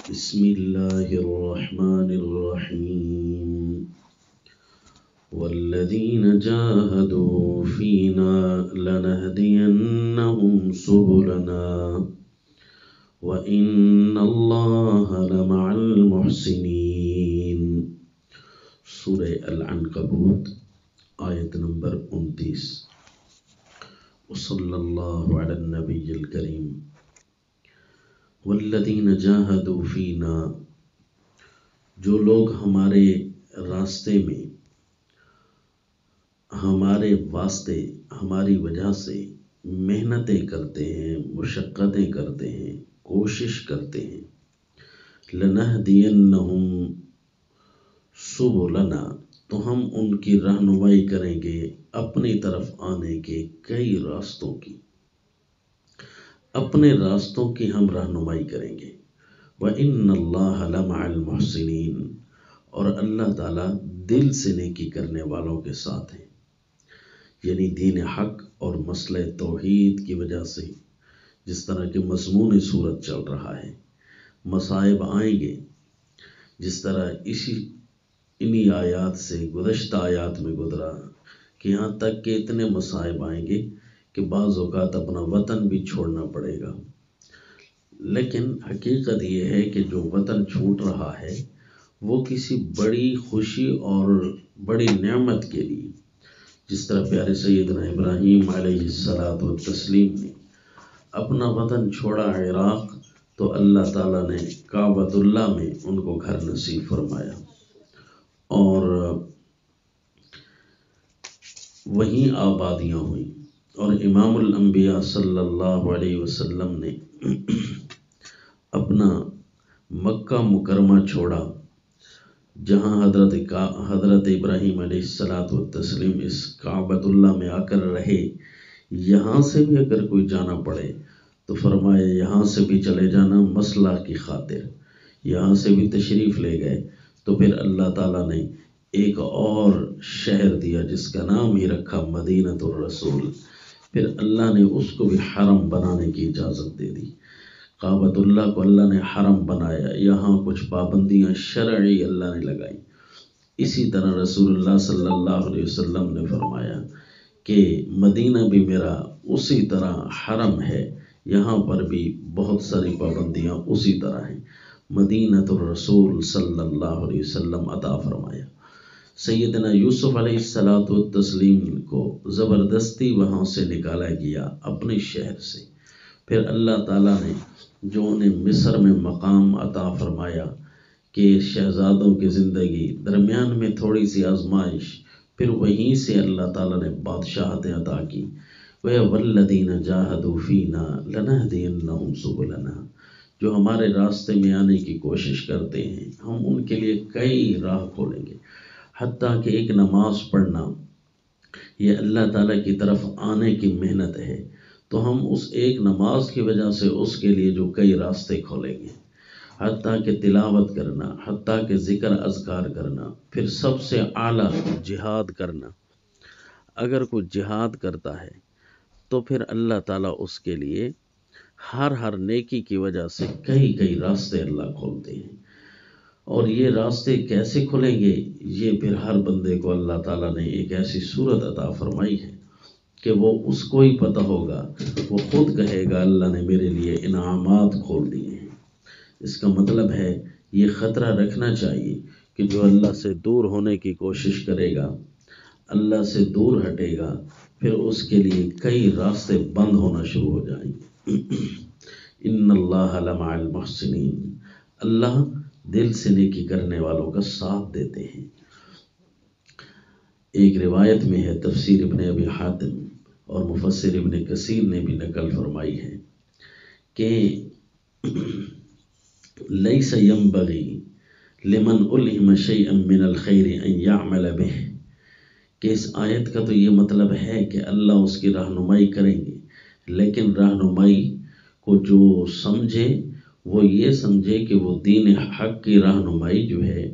بسم الله الرحمن الرحيم والذين جاهدوا فينا لنهدينهم سبلنا وإن الله لمع المحسنين سورہ العنکبوت آیت نمبر 29 وصلی اللہ علی النبی الکریم والذین جاہدوا فینا، جو لوگ ہمارے راستے میں ہمارے واسطے ہماری وجہ سے محنتیں کرتے ہیں، مشقتیں کرتے ہیں، کوشش کرتے ہیں، لنہدینہم سبلنا، تو ہم ان کی رہنمائی کریں گے اپنی طرف آنے کے کئی راستوں کی، اپنے راستوں کی ہم رہنمائی کریں گے۔ وَإِنَّ اللَّهَ لَمَعَ الْمُحْسِنِينَ، اور اللہ تعالیٰ دل سے نیکی کرنے والوں کے ساتھ ہیں۔ یعنی دین حق اور مسئلہ توحید کی وجہ سے جس طرح کہ مضمون صورت چل رہا ہے، مصائب آئیں گے، جس طرح انہی آیات سے گزشتہ آیات میں گزرا کہ یہاں تک کہ اتنے مصائب آئیں گے کہ بعض اوقات اپنا وطن بھی چھوڑنا پڑے گا۔ لیکن حقیقت یہ ہے کہ جو وطن چھوٹ رہا ہے وہ کسی بڑی خوشی اور بڑی نعمت کے لیے، جس طرح پیارے سیدنا ابراہیم علیہ السلام نے اپنا وطن چھوڑا عراق، تو اللہ تعالیٰ نے کعبۃ اللہ میں ان کو گھر نصیب فرمایا، اور وہیں آبادیاں ہوئیں، اور امام الانبیاء صلی اللہ علیہ وسلم نے اپنا مکہ مکرمہ چھوڑا، جہاں حضرت ابراہیم علیہ السلام اس کعبۃ اللہ میں آ کر رہے۔ یہاں سے بھی اگر کوئی جانا پڑے تو فرمایا یہاں سے بھی چلے جانا مصلح کی خاطر، یہاں سے بھی تشریف لے گئے۔ تو پھر اللہ تعالیٰ نے ایک اور شہر دیا جس کا نام ہی رکھا مدینۃ الرسول، پھر اللہ نے اس کو بھی حرم بنانے کی اجازت دے دی۔ کعبۃ اللہ کو اللہ نے حرم بنایا، یہاں کچھ پابندیاں شرعی اللہ نے لگائی۔ اسی طرح رسول اللہ صلی اللہ علیہ وسلم نے فرمایا کہ مدینہ بھی میرا اسی طرح حرم ہے، یہاں پر بھی بہت ساری پابندیاں اسی طرح ہیں۔ مدینۃ الرسول صلی اللہ علیہ وسلم عطا فرمایا۔ سیدنا یوسف علیہ السلام کو زبردستی وہاں سے نکالا گیا اپنے شہر سے، پھر اللہ تعالیٰ نے جو انہیں مصر میں مقام عطا فرمایا کہ شہزادوں کی زندگی درمیان میں تھوڑی سی آزمائش، پھر وہیں سے اللہ تعالیٰ نے بادشاہتیں عطا کی۔ وَالَّذِينَ جَاهَدُوا فِينَا لَنَهْدِيَنَّهُمْ سُبُلَنَا، جو ہمارے راستے میں آنے کی کوشش کرتے ہیں ہم ان کے لیے کئی راہ کھولیں گے، حتیٰ کہ ایک نماز پڑھنا یہ اللہ تعالیٰ کی طرف آنے کی محنت ہے، تو ہم اس ایک نماز کی وجہ سے اس کے لیے جو کئی راستے کھولیں گے، حتیٰ کہ تلاوت کرنا، حتیٰ کہ ذکر اذکار کرنا، پھر سب سے اعلیٰ جہاد کرنا۔ اگر کوئی جہاد کرتا ہے تو پھر اللہ تعالیٰ اس کے لیے ہر نیکی کی وجہ سے کئی راستے اللہ کھولتے ہیں، اور یہ راستے کیسے کھلیں گے یہ پھر ہر بندے کو اللہ تعالیٰ نے ایک ایسی صورت عطا فرمائی ہے کہ وہ اس کو ہی پتہ ہوگا، وہ خود کہے گا اللہ نے میرے لیے انعامات کھول دیے ہیں۔ اس کا مطلب ہے یہ خطرہ رکھنا چاہیے کہ جو اللہ سے دور ہونے کی کوشش کرے گا، اللہ سے دور ہٹے گا، پھر اس کے لیے کئی راستے بند ہونا شروع ہو جائیں گے۔ ان اللہ لمع المحسنین، اللہ دل سے نیکی کرنے والوں کا ساتھ دیتے ہیں۔ ایک روایت میں ہے، تفسیر ابن ابی حاتم اور مفسر ابن کثیر نے بھی نقل فرمائی ہے کہ لیس ینبغی لمن الہم شیئا من الخیر ان یعمل بہ، کہ اس آیت کا تو یہ مطلب ہے کہ اللہ اس کی رہنمائی کریں گے، لیکن رہنمائی کو جو سمجھے وہ یہ سمجھے کہ وہ دین حق کی رہنمائی جو ہے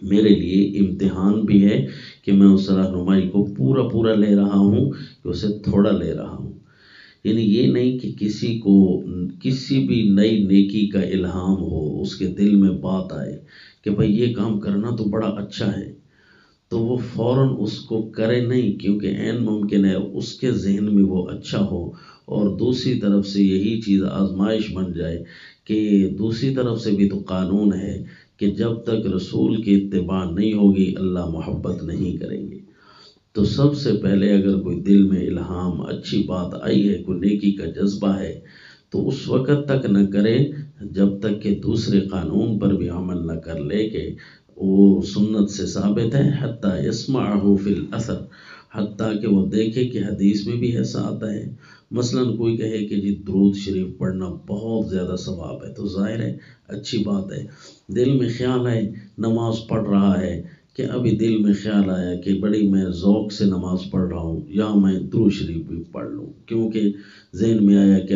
میرے لیے امتحان بھی ہے کہ میں اس رہنمائی کو پورا لے رہا ہوں کہ اسے تھوڑا لے رہا ہوں۔ یعنی یہ نہیں کہ کسی کو کسی بھی نئی نیکی کا الہام ہو، اس کے دل میں بات آئے کہ بھائی یہ کام کرنا تو بڑا اچھا ہے، تو وہ فوراً اس کو کرے نہیں، کیونکہ عین ممکن ہے اس کے ذہن میں وہ اچھا ہو اور دوسری طرف سے یہی چیز آزمائش بن جائے کہ دوسری طرف سے بھی تو قانون ہے کہ جب تک رسول کی اتباع نہیں ہوگی اللہ محبت نہیں کریں گے۔ تو سب سے پہلے اگر کوئی دل میں الہام اچھی بات آئی ہے، کوئی نیکی کا جذبہ ہے، تو اس وقت تک نہ کرے جب تک کہ دوسرے قانون پر بھی عمل نہ کر لے کہ وہ سنت سے ثابت ہے، حتیٰ یسمعہ فی الاثر، حتیٰ کہ وہ دیکھے کہ حدیث میں بھی ایسا آتا ہے۔ مثلاً کوئی کہے کہ جی درود شریف پڑھنا بہت زیادہ ثواب ہے، تو ظاہر ہے اچھی بات ہے۔ دل میں خیال ہے نماز پڑھ رہا ہے کہ ابھی دل میں خیال آیا کہ بڑی میں ذوق سے نماز پڑھ رہا ہوں، یا میں درود شریف بھی پڑھ لوں، کیونکہ ذہن میں آیا کہ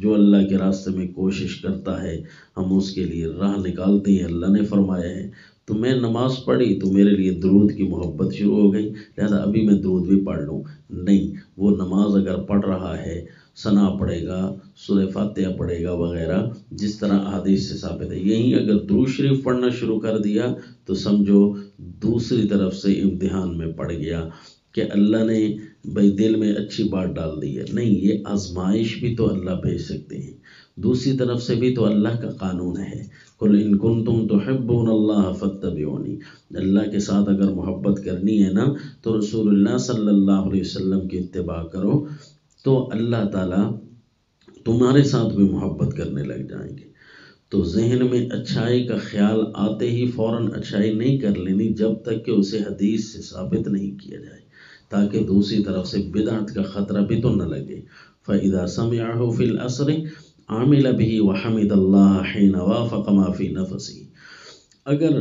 جو اللہ کے راستے میں کوشش کرتا ہے ہم اس کے لیے راہ نکالتے ہیں، اللہ نے فرمایا ہے۔ تو میں نماز پڑھی تو میرے لیے درود کی محبت شروع ہو گئی، لہذا ابھی میں درود بھی پڑھ لوں۔ نہیں، وہ نماز اگر پڑھ رہا ہے، ثنا پڑھے گا، سورہ فاتحہ پڑھے گا وغیرہ، جس طرح احادیث سے ثابت ہے۔ یہیں اگر درود شریف پڑھنا شروع کر دیا تو سمجھو دوسری طرف سے امتحان میں پڑ گیا کہ اللہ نے بھائی دل میں اچھی بات ڈال دی ہے۔ نہیں، یہ آزمائش بھی تو اللہ بھیج سکتے ہیں، دوسری طرف سے بھی تو اللہ کا قانون ہے۔ قل ان کنتم تحبون اللہ فاتبعونی، اللہ کے ساتھ اگر محبت کرنی ہے نا تو رسول اللہ صلی اللہ علیہ وسلم کی اتباع کرو، تو اللہ تعالیٰ تمہارے ساتھ بھی محبت کرنے لگ جائیں گے۔ تو ذہن میں اچھائی کا خیال آتے ہی فوراً اچھائی نہیں کر لینی جب تک کہ اسے حدیث سے ثابت نہیں کیا جائے، تاکہ دوسری طرف سے بدعت کا خطرہ بھی تو نہ لگے۔ فَإِذَا سَمِعَهُ فِي الْأَثْرِ عَمِلَ بِهِ وَحَمِدَ اللَّهَ حِينَ وَافَقَ مَا فِي نَفْسِهِ، اگر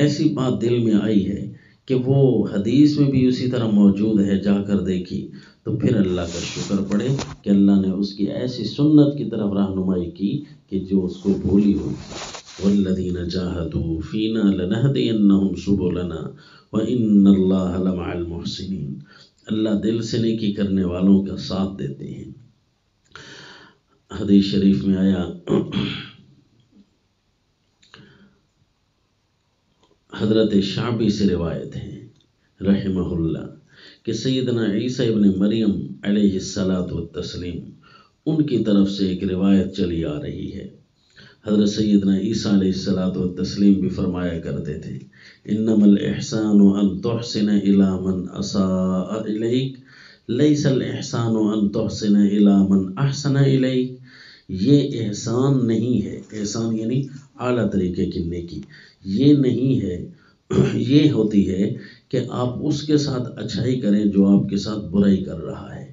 ایسی بات دل میں آئی ہے کہ وہ حدیث میں بھی اسی طرح موجود ہے، جا کر دیکھی، تو پھر اللہ کا شکر پڑے کہ اللہ نے اس کی ایسی سنت کی طرف رہنمائی کی کہ جو اس کو بھولی ہوئی۔ وَالَّذِينَ جَاهَدُوا فِينَا لَنَهْدِيَنَّهُمْ سُبُلَنَا وَإِنَّ اللَّهَ لَمَعَ الْمُحْسِنِينَ، اللہ دل سے نیکی کرنے والوں کا ساتھ دیتے ہیں۔ حدیث شریف میں آیا، حضرت شعبی سے روایت ہے رحمہ اللہ کہ سیدنا عیسیٰ ابن مریم علیہ الصلاۃ والتسلیم ان کی طرف سے ایک روایت چلی آ رہی ہے۔ حضرت سیدنا عیسیٰ علیہ الصلاۃ والتسلیم بھی فرمایا کرتے تھے، انما الاحسان ان تحسن الی من اساء الیک لیس الاحسان ان تحسن الی من احسن الیک، یہ احسان نہیں ہے، احسان یعنی اعلیٰ طریقے کی نیکی، یہ نہیں ہے، یہ ہوتی ہے کہ آپ اس کے ساتھ اچھائی کریں جو آپ کے ساتھ برائی کر رہا ہے۔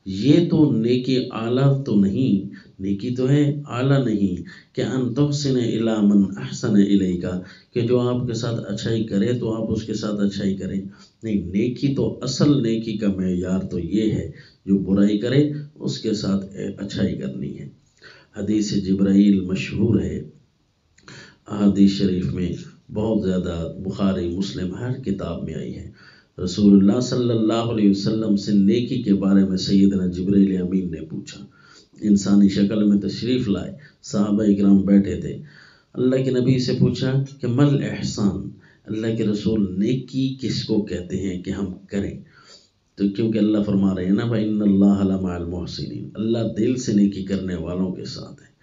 یہ تو نیکی اعلیٰ تو نہیں، نیکی تو ہے اعلیٰ نہیں کہ ان تحسن الی من احسن الیک، کہ جو آپ کے ساتھ اچھائی کرے تو آپ اس کے ساتھ اچھائی کریں، نہیں، نیکی تو اصل نیکی کا معیار تو یہ ہے جو برائی کرے اس کے ساتھ اچھائی کرنی ہے۔ حدیث جبرائیل مشہور ہے، احادیث شریف میں بہت زیادہ، بخاری مسلم ہر کتاب میں آئی ہے۔ رسول اللہ صلی اللہ علیہ وسلم سے نیکی کے بارے میں سیدنا جبرائیل امین نے پوچھا، انسانی شکل میں تشریف لائے، صحابہ اکرام بیٹھے تھے، اللہ کے نبی سے پوچھا کہ مل احسان، اللہ کے رسول نیکی کس کو کہتے ہیں کہ ہم کریں؟ تو کیونکہ اللہ فرما رہے ہیں نا فَإِنَّ اللَّهَ لَمَعَ الْمُحْسِنِينَ، اللہ دل سے نیکی کرنے والوں کے ساتھ ہے۔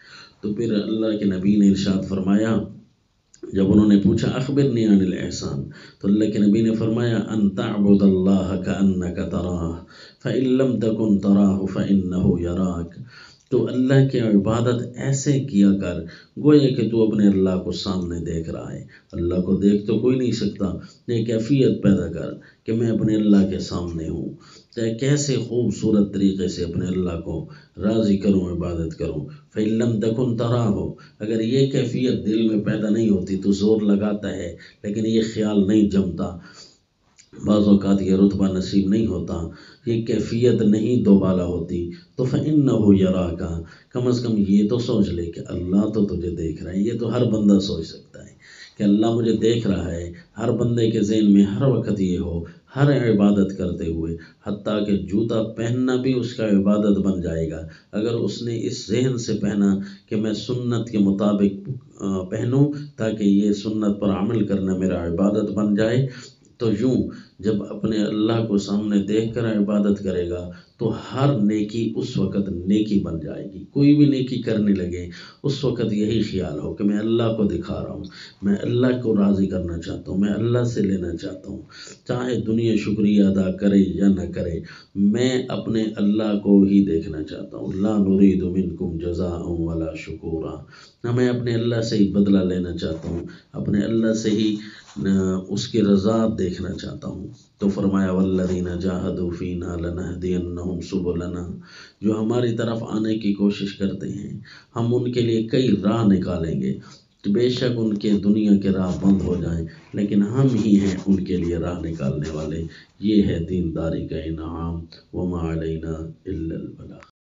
تو پھر اللہ کے نبی نے ارشاد فرمایا، جب انہوں نے پوچھا اخبرنی عن الاحسان، تو اللہ کے نبی نے فرمایا ان تعبد اللہ کأنک تراہ فإن لم تکن تراہ فإنہ یراک، تو اللہ کی عبادت ایسے کیا کر گویا کہ تو اپنے اللہ کو سامنے دیکھ رہا ہے۔ اللہ کو دیکھ تو کوئی نہیں سکتا، یہ کیفیت پیدا کر کہ میں اپنے اللہ کے سامنے ہوں، چاہے کیسے خوبصورت طریقے سے اپنے اللہ کو راضی کروں، عبادت کروں۔ فإن لم تکن تراہ، اگر یہ کیفیت دل میں پیدا نہیں ہوتی تو زور لگاتا ہے لیکن یہ خیال نہیں جمتا، بعض اوقات یہ رتبہ نصیب نہیں ہوتا، یہ کیفیت نہیں دوبالا ہوتی، تو فإنہ یراک، کم از کم یہ تو سوچ لے کہ اللہ تو تجھے دیکھ رہا ہے۔ یہ تو ہر بندہ سوچ سکتا ہے کہ اللہ مجھے دیکھ رہا ہے، ہر بندے کے ذہن میں ہر وقت یہ ہو، ہر عبادت کرتے ہوئے، حتیٰ کہ جوتا پہننا بھی اس کا عبادت بن جائے گا اگر اس نے اس ذہن سے پہنا کہ میں سنت کے مطابق پہنوں تاکہ یہ سنت پر عمل کرنا میرا عبادت بن جائے۔ تو یوں جب اپنے اللہ کو سامنے دیکھ کر عبادت کرے گا تو ہر نیکی اس وقت نیکی بن جائے گی۔ کوئی بھی نیکی کرنے لگے اس وقت یہی خیال ہو کہ میں اللہ کو دکھا رہا ہوں، میں اللہ کو راضی کرنا چاہتا ہوں، میں اللہ سے لینا چاہتا ہوں، چاہے دنیا شکریہ ادا کرے یا نہ کرے، میں اپنے اللہ کو ہی دیکھنا چاہتا ہوں۔ لا نرید منکم جزاء ولا شکورا، میں اپنے اللہ سے ہی بدلہ لینا چاہتا ہوں، اپنے اللہ سے ہی اس کی رضا دیکھنا چاہتا ہوں۔ تو فرمایا والذین جاہدوا فینا لنہدینہم سبلنا، جو ہماری طرف آنے کی کوشش کرتے ہیں ہم ان کے لیے کئی راہ نکالیں گے، بے شک ان کے دنیا کے راہ بند ہو جائیں لیکن ہم ہی ہیں ان کے لیے راہ نکالنے والے۔ یہ ہے دینداری کا انعام، وما علینا الا البلاغ۔